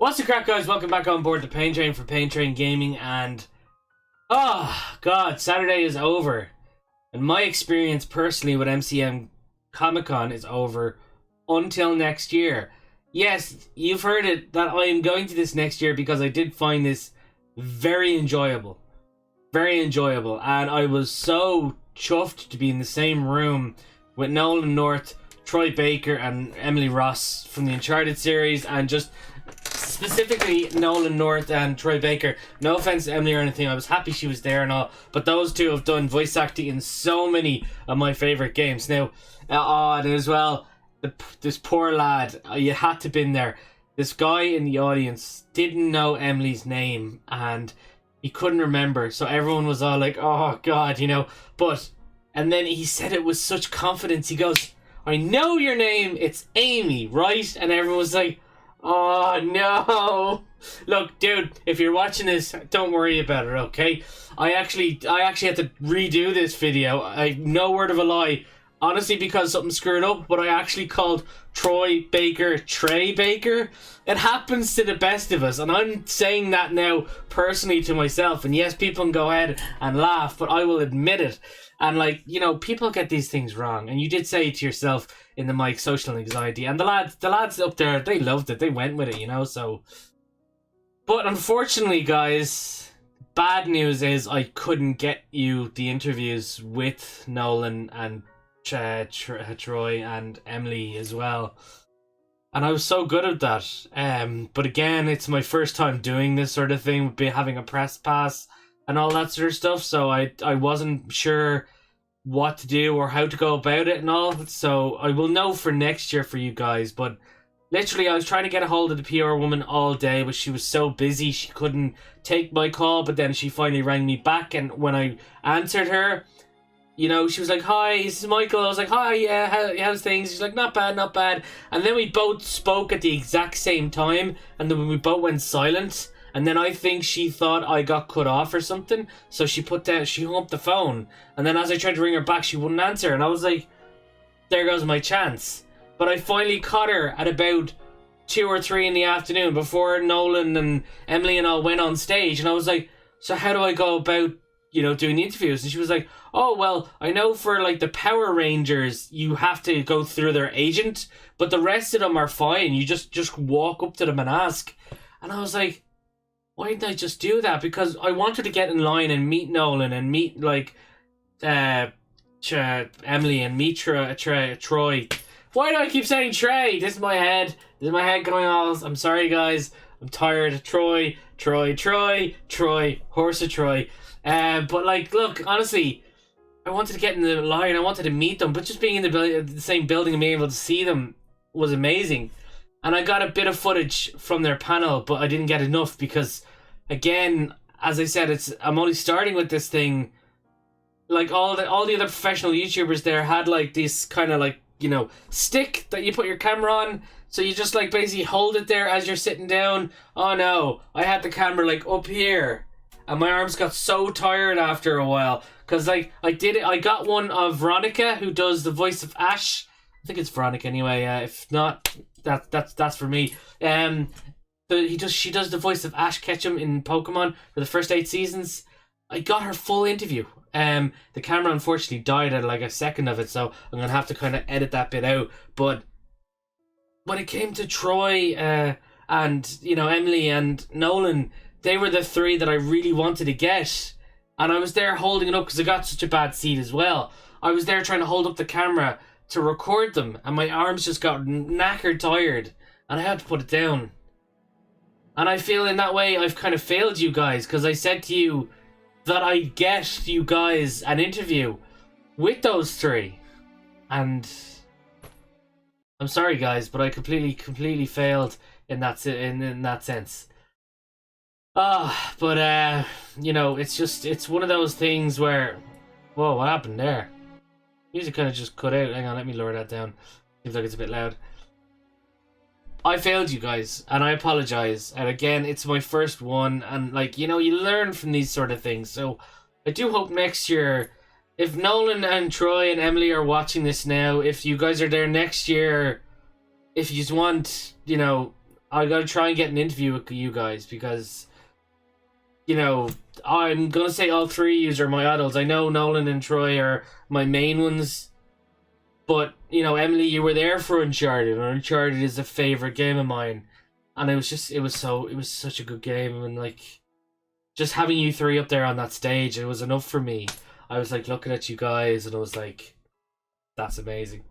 What's the crack, guys? Welcome back on board the Pain Train for Pain Train Gaming, and oh god, Saturday is over, and my experience personally with MCM Comic is over until next year. Yes, you've heard it, that I am going to this next year because I did find this very enjoyable, and I was so chuffed to be in the same room with Nolan North, Troy Baker, and Emily Ross from the Uncharted series, and just specifically Nolan North and Troy Baker. No offense to Emily or anything, I was happy she was there and all, but those two have done voice acting in so many of my favourite games. Now, and as well, this poor lad, you had to been there. This guy in the audience didn't know Emily's name and he couldn't remember, so everyone was all like, oh god, and then he said it with such confidence. He goes, I know your name, it's Amy, right? And everyone was like, oh no. Look, dude, if you're watching this, don't worry about it, okay? I actually had to redo this video. No word of a lie, honestly, because something screwed up, but I actually called Troy Baker Trey Baker. It happens to the best of us, and I'm saying that now personally to myself. And yes, people can go ahead and laugh, but I will admit it. And people get these things wrong, and you did say to yourself in the mic, social anxiety, and the lads up there, they loved it, they went with it, so. But unfortunately, guys, bad news is I couldn't get you the interviews with Nolan and Troy and Emily as well, and I was so good at that. But again, it's my first time doing this sort of thing, having a press pass and all that sort of stuff, so I wasn't sure what to do or how to go about it and all, so I will know for next year for you guys. But literally, I was trying to get a hold of the PR woman all day, but she was so busy she couldn't take my call. But then she finally rang me back, and when I answered her, she was like, hi, this is Michael. I was like, hi, yeah, how's things? She's like, not bad. And then we both spoke at the exact same time, and then we both went silent. And then I think she thought I got cut off or something, so she hung up the phone. And then as I tried to ring her back, she wouldn't answer, and I was like, there goes my chance. But I finally caught her at about 2 or 3 in the afternoon, before Nolan and Emily and all went on stage, and I was like, so how do I go about doing the interviews? And she was like, oh well, I know for the Power Rangers you have to go through their agent, but the rest of them are fine, you just walk up to them and ask. And I was like, why didn't I just do that? Because I wanted to get in line and meet Nolan and meet Emily and meet Troy. Why do I keep saying Trey? This is my head going all, I'm sorry guys, I'm tired. Troy, horse of Troy. But look, honestly, I wanted to get in the line, I wanted to meet them, but just being in the same building and being able to see them was amazing. And I got a bit of footage from their panel, but I didn't get enough because, again, as I said, I'm only starting with this thing. All the other professional YouTubers there had this kind of stick that you put your camera on, so you just basically hold it there as you're sitting down. Oh no, I had the camera up here, and my arms got so tired after a while, because I got one of Veronica, who does the voice of Ash. I think it's Veronica anyway. If not, that's for me. She does the voice of Ash Ketchum in Pokemon for the first 8 seasons. I got her full interview. The camera unfortunately died at a second of it, so I'm gonna have to kind of edit that bit out. But when it came to Troy and Emily and Nolan, they were the 3 that I really wanted to get, and I was there holding it up because I got such a bad seat as well. I was there trying to hold up the camera to record them, and my arms just got knackered tired, and I had to put it down. And I feel in that way I've kind of failed you guys, because I said to you that I'd get you guys an interview with those 3, and I'm sorry guys, but I completely failed in that sense. But it's one of those things where, whoa, what happened there? Music kind of just cut out. Hang on, let me lower that down. Seems like it's a bit loud. I failed you guys, and I apologize. And again, it's my first one, and you learn from these sort of things. So I do hope next year, if Nolan and Troy and Emily are watching this now, if you guys are there next year, if you just want, I gotta try and get an interview with you guys because, you know, I'm gonna say all three of you are my idols. I know Nolan and Troy are my main ones, but you know, Emily, you were there for Uncharted, and Uncharted is a favorite game of mine. And it was such a good game, and like, just having you three up there on that stage, it was enough for me. I was like looking at you guys, and I was like, that's amazing.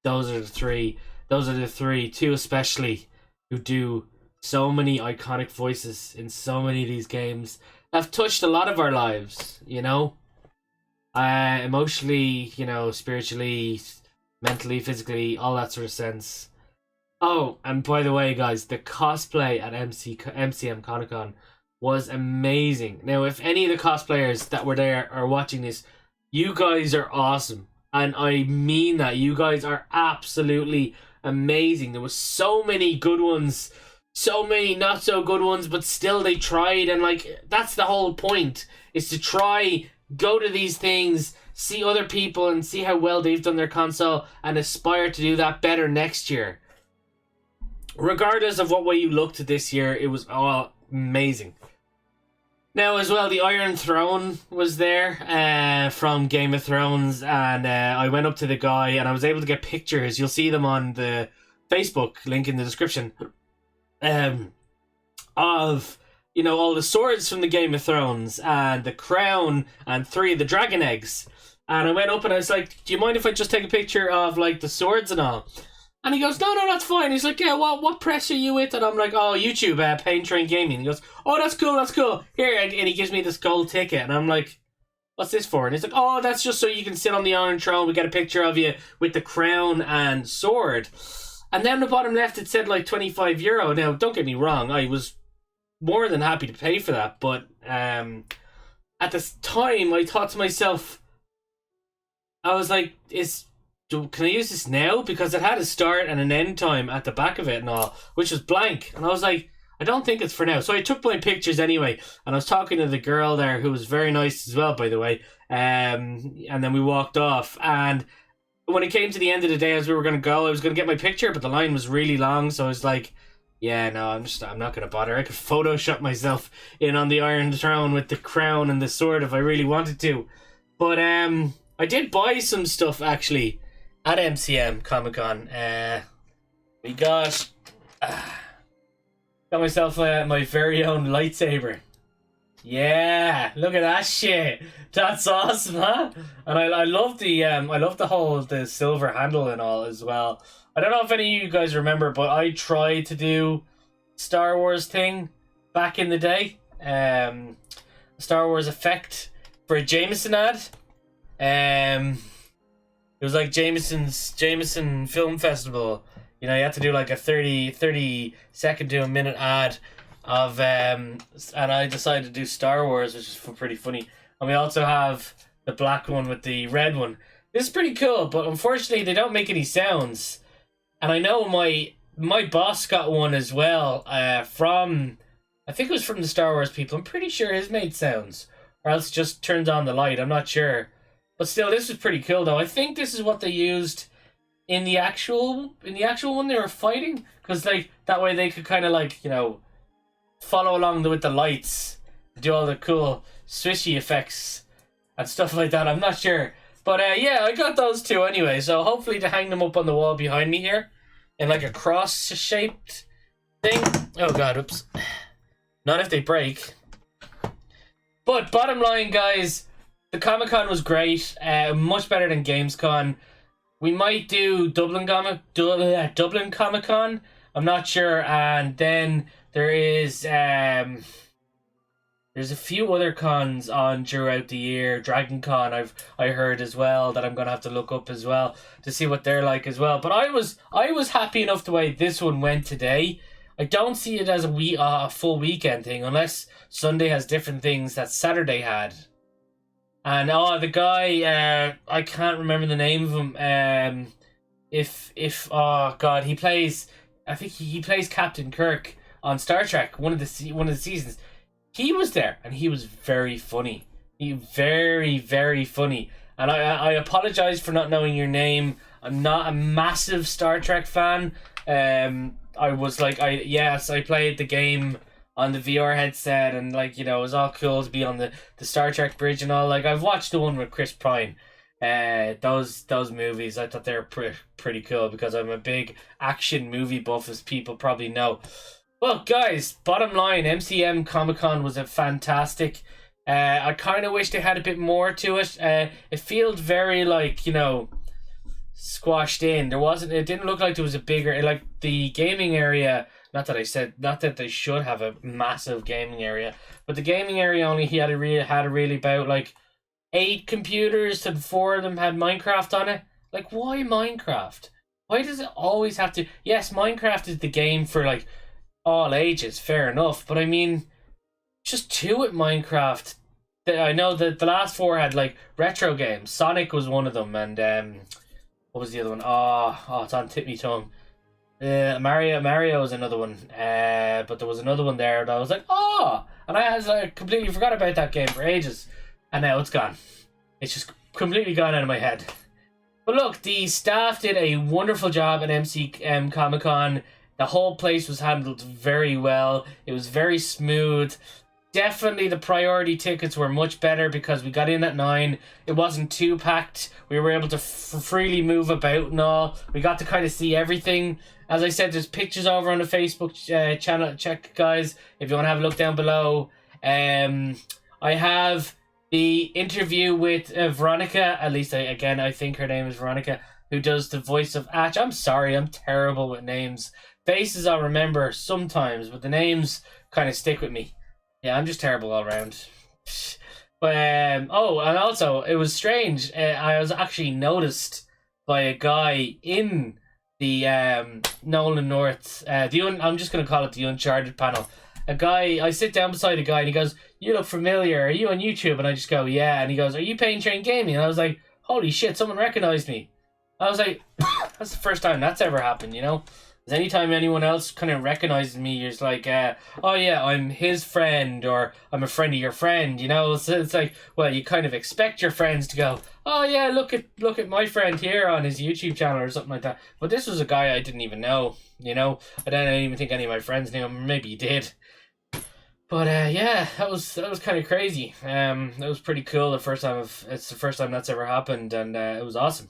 Those are the three. Those are the three, two especially, who do so many iconic voices in so many of these games. Have touched a lot of our lives, you know? Emotionally, you know, spiritually, mentally, physically, all that sort of sense. Oh, and by the way, guys, the cosplay at MCM Comic was amazing. Now, if any of the cosplayers that were there are watching this, you guys are awesome. And I mean that. You guys are absolutely amazing. There was so many good ones, so many not so good ones, but still they tried. And like, that's the whole point, is to try, go to these things, see other people and see how well they've done their console and aspire to do that better next year. Regardless of what way you looked at this year, it was all amazing. Now, as well, the Iron Throne was there from Game of Thrones, and I went up to the guy and I was able to get pictures. You'll see them on the Facebook link in the description, of, you know, all the swords from the Game of Thrones and the crown and 3 of the dragon eggs. And I went up and I was like, do you mind if I just take a picture of like the swords and all? And he goes, no, that's fine. He's like, yeah, what press are you with? And I'm like, oh, YouTube, Pain Train Gaming. He goes, oh, that's cool. Here, and he gives me this gold ticket. And I'm like, what's this for? And he's like, oh, that's just so you can sit on the Iron Throne. We get a picture of you with the crown and sword. And then the bottom left, it said like €25. Now, don't get me wrong. I was more than happy to pay for that. But at this time, I thought to myself, I was like, can I use this now? Because it had a start and an end time at the back of it and all, which was blank. And I was like, I don't think it's for now. So I took my pictures anyway, and I was talking to the girl there, who was very nice as well, by the way. And then we walked off. And when it came to the end of the day, as we were going to go, I was going to get my picture, but the line was really long. So I was like, yeah, no, I'm not going to bother. I could Photoshop myself in on the Iron Throne with the crown and the sword if I really wanted to. But I did buy some stuff, actually, at MCM Comic we got myself my very own lightsaber. Yeah, look at that shit. That's awesome, huh? And I love the silver handle and all as well. I don't know if any of you guys remember, but I tried to do Star Wars thing back in the day. Star Wars effect for a Jameson ad. It was like Jameson Film Festival. You know, you had to do like a 30 second to a minute ad of and I decided to do Star Wars, which is pretty funny. And we also have the black one with the red one. This is pretty cool, but unfortunately they don't make any sounds. And I know my boss got one as well, from, I think it was from the Star Wars people. I'm pretty sure his made sounds, or else just turns on the light. I'm not sure. But still, this was pretty cool, though. I think this is what they used in the actual one they were fighting, because like that way they could kind of like, you know, follow along with the lights, do all the cool swishy effects and stuff like that. I'm not sure, but yeah, I got those two anyway. So hopefully to hang them up on the wall behind me here in like a cross-shaped thing. Oh god, oops! Not if they break. But bottom line, guys. The Comic-Con was great, much better than Gamescom. We might do Dublin Comic-Con, I'm not sure. And then there's a few other cons on throughout the year. Dragon Con I heard as well, that I'm gonna have to look up as well to see what they're like as well. But I was happy enough the way this one went today. I don't see it as a full weekend thing, unless Sunday has different things that Saturday had. And the guy, I can't remember the name of him. Oh god, he plays. I think he plays Captain Kirk on Star Trek, one of the seasons. He was there, and he was very funny. Very, very funny. And I apologize for not knowing your name. I'm not a massive Star Trek fan. I was like, I played the game on the VR headset, and like, you know, it was all cool to be on the Star Trek bridge and all. Like, I've watched the one with Chris Pine. Those movies, I thought they were pretty cool because I'm a big action movie buff, as people probably know. Well, guys, bottom line, MCM Comic Con was a fantastic. I kind of wish they had a bit more to it. It felt very, like, you know, squashed in. It didn't look like there was a bigger, like, the gaming area. Not that they should have a massive gaming area, but the gaming area only had really about like 8 computers, and 4 of them had Minecraft on it. Like, why Minecraft? Why does it always have to? Yes, Minecraft is the game for like all ages, fair enough, but I mean, just 2 at Minecraft. I know that the last 4 had like retro games. Sonic was one of them, and what was the other one? Oh, it's on tip me tongue. Mario was another one. But there was another one there that I was like, oh, and I completely forgot about that game for ages, and now it's gone. It's just completely gone out of my head. But look, the staff did a wonderful job at MCM Comic Con. The whole place was handled very well. It was very smooth. Definitely the priority tickets were much better because we got in at 9. It wasn't too packed. We were able to freely move about and all. We got to kind of see everything. As I said, there's pictures over on the Facebook channel. Check, guys, if you want to have a look down below. I have the interview with Veronica. At least, I think her name is Veronica, who does the voice of Ash. I'm sorry, I'm terrible with names. Faces I'll remember sometimes, but the names kind of stick with me. Yeah, I'm just terrible all around. But, and also, it was strange. I was actually noticed by a guy in the Nolan North, I'm just going to call it the Uncharted panel. I sit down beside a guy and he goes, "You look familiar, are you on YouTube?" And I just go, "Yeah." And he goes, "Are you Pain Train Gaming?" And I was like, holy shit, someone recognized me. I was like, that's the first time that's ever happened, you know? Anytime anyone else kind of recognizes me, you're just like, oh yeah, I'm his friend, or I'm a friend of your friend, you know? So it's like, well, you kind of expect your friends to go, oh yeah, look at my friend here on his YouTube channel or something like that. But this was a guy I didn't even know, you know? I don't even think any of my friends knew him. Maybe he did. But yeah, that was kind of crazy. That was pretty cool. It's the first time that's ever happened, and it was awesome.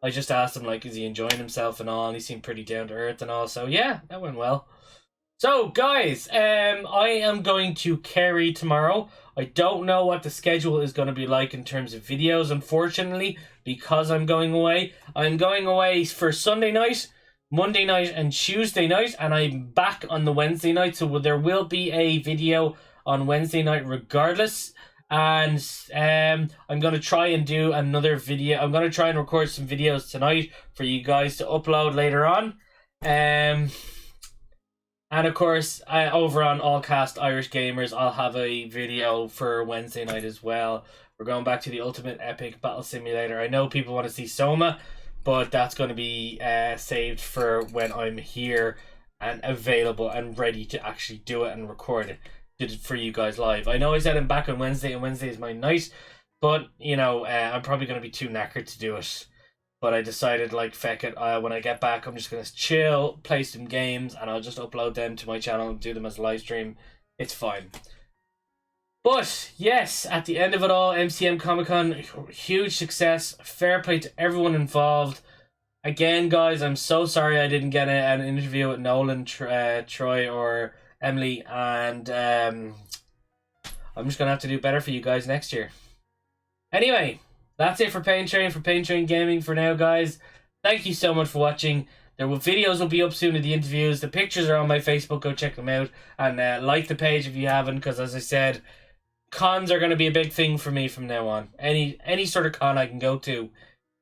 I just asked him, like, is he enjoying himself and all, and he seemed pretty down to earth and all, so yeah, that went well. So, guys, I am going to Kerry tomorrow. I don't know what the schedule is going to be like in terms of videos, unfortunately, because I'm going away. I'm going away for Sunday night, Monday night, and Tuesday night, and I'm back on the Wednesday night, so there will be a video on Wednesday night regardless. And I'm going to try and do another video. I'm going to try and record some videos tonight for you guys to upload later on. And of course, over on Allcast Irish Gamers, I'll have a video for Wednesday night as well. We're going back to the Ultimate Epic Battle Simulator. I know people want to see Soma, but that's going to be saved for when I'm here and available and ready to actually do it and record it for you guys live. I know I said I'm back on Wednesday, and Wednesday is my night, but you know, I'm probably going to be too knackered to do it. But I decided, like, feck it, when I get back, I'm just going to chill, play some games, and I'll just upload them to my channel and do them as a live stream. It's fine. But yes, at the end of it all, MCM Comic Con, huge success. Fair play to everyone involved. Again, guys, I'm so sorry I didn't get an interview with Nolan, Troy, or Emily, and I'm just gonna have to do better for you guys next year. Anyway, that's it for Pain Train Gaming for now, guys. Thank you so much for watching. Videos will be up soon of the interviews. The pictures are on my Facebook. Go check them out, and like the page if you haven't, because as I said, cons are going to be a big thing for me from now on. Any sort of con I can go to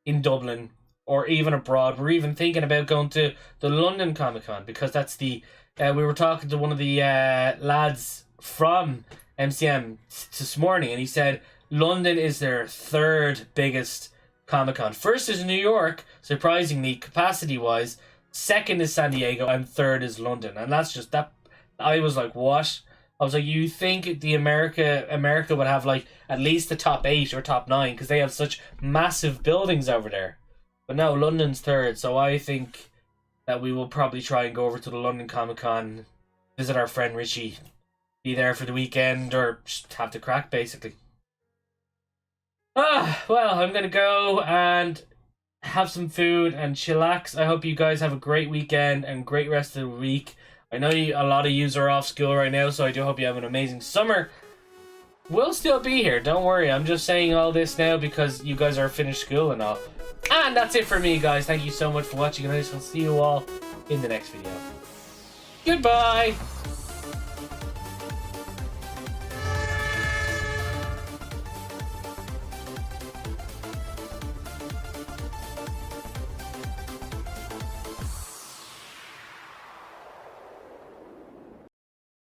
in Dublin or even abroad. We're even thinking about going to the London Comic Con, because that's the we were talking to one of the lads from MCM this morning, and he said London is their 3rd biggest Comic Con. First is New York, surprisingly, capacity wise. 2nd is San Diego, and 3rd is London. And that's just that. I was like, what? I was like, you think the America would have like at least the top 8 or top 9, because they have such massive buildings over there. But no, London's 3rd, so I think that we will probably try and go over to the London Comic Con, visit our friend Richie, be there for the weekend, or just have the crack, basically. Well, I'm gonna go and have some food and chillax. I hope you guys have a great weekend and great rest of the week. I know a lot of yous are off school right now, so I do hope you have an amazing summer. We'll still be here, don't worry. I'm just saying all this now because you guys are finished school and all. And that's it for me, guys. Thank you so much for watching, and I shall see you all in the next video. Goodbye!